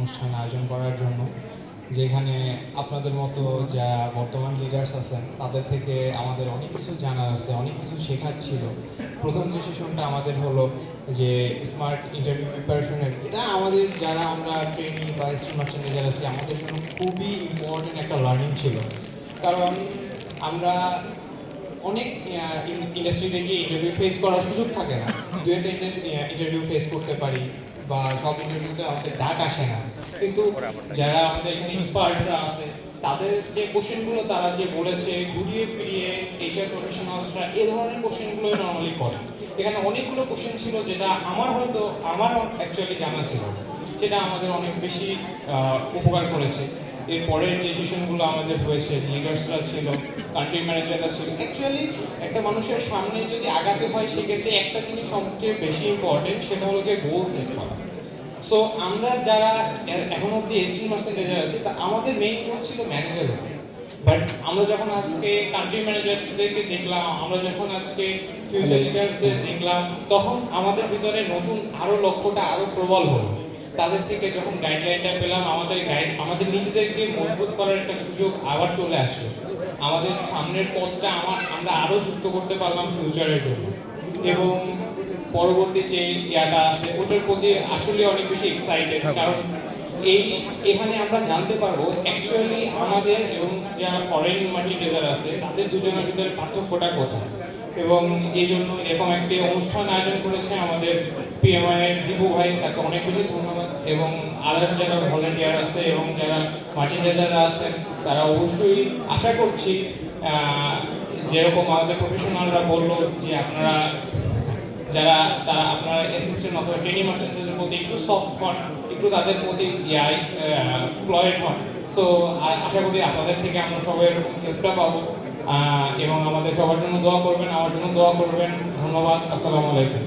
অনুষ্ঠান আয়োজন করার জন্য, যেখানে আপনাদের মতো যারা বর্তমান লিডার্স আছেন তাদের থেকে আমাদের অনেক কিছু জানার আছে, অনেক কিছু শেখার ছিল। প্রথম যে সেশনটা আমাদের হলো যে স্মার্ট ইন্টারভিউ প্রিপারেশনের, এটা আমাদের যারা আমরা ট্রেনিং বা স্টুডেন্ট মার্চেন্ট লিডার আছি আমাদের জন্য খুবই ইম্পর্টেন্ট একটা লার্নিং ছিল। কারণ আমরা অনেক ইন্ডাস্ট্রিতে গিয়ে ইন্টারভিউ ফেস করার সুযোগ থাকে না, দু একটা ইন্টারভিউ ফেস করতে পারি বা সব ইন্টারভিউতে আমাদের ডাক আসে না। কিন্তু যারা আমাদের এখানে এক্সপার্টরা আছে তাদের যে কোশ্চেনগুলো তারা যে বলেছে ঘুরিয়ে ফিরিয়ে এইচআর প্রফেশনালসরা এই ধরনের কোশ্চেনগুলো নর্মালি করে। এখানে অনেকগুলো কোশ্চেন ছিল যেটা আমার অ্যাকচুয়ালি জানা ছিল, সেটা আমাদের অনেক বেশি উপকার করেছে। এরপরের যে সেশনগুলো আমাদের হয়েছে, লিডার্সরা ছিল, কান্ট্রি ম্যানেজাররা ছিল। অ্যাকচুয়ালি একটা মানুষের সামনে যদি আগাতে হয় সেক্ষেত্রে একটা জিনিস সবচেয়ে বেশি ইম্পর্টেন্ট, সেটা হলো গিয়ে গোল সেট করা। সো আমরা যারা এখন অব্দি 18% আছি তা আমাদের মেইন গোল ছিল ম্যানেজার হতে। বাট আমরা যখন আজকে কান্ট্রি ম্যানেজারদেরকে দেখলাম, আমরা যখন আজকে ফিউচার লিডার্সদের দেখলাম, তখন আমাদের ভিতরে নতুন আরও লক্ষ্যটা আরও প্রবল হলো। তাদের থেকে যখন গাইডলাইনটা পেলাম, আমাদের নিজেদেরকে মজবুত করার একটা সুযোগ আবার চলে আসলো। আমাদের সামনের পথটা আমরা আরও যুক্ত করতে পারলাম ফিউচারের জন্য। এবং পরবর্তী যে ইয়াটা আছে ওটার প্রতি আসলে অনেক বেশি এক্সাইটেড, কারণ এখানে আমরা জানতে পারবো অ্যাকচুয়ালি আমাদের এবং যারা ফরেন মার্চেন্ডাইজার আছে তাদের দুজনের ভিতরে পার্থক্যটা কোথায়। এবং এই জন্য এরকম একটি অনুষ্ঠান আয়োজন করেছে আমাদের পিএমআইয়ের দীপু ভাই, তাকে অনেক বেশি ধন্যবাদ। এবং আদার্স যারা ভলেন্টিয়ার আছে এবং যারা মার্চেন্ডাইজাররা আছেন তারা অবশ্যই আশা করছি যেরকম আমাদের প্রফেশনালরা বললো যে আপনারা আপনারা অ্যাসিস্ট্যান্ট অথবা ট্রেনিং মাস্টারদের প্রতি একটু সফট হন, একটু তাদের প্রতি ক্লয়েড হন। সো আশা করি আপনাদের থেকে আমরা সবাই এরকম হেল্পটা পাবো। এবং আমাদের সবার জন্য দোয়া করবেন, আমার জন্য দোয়া করবেন। ধন্যবাদ। আসসালামু আলাইকুম।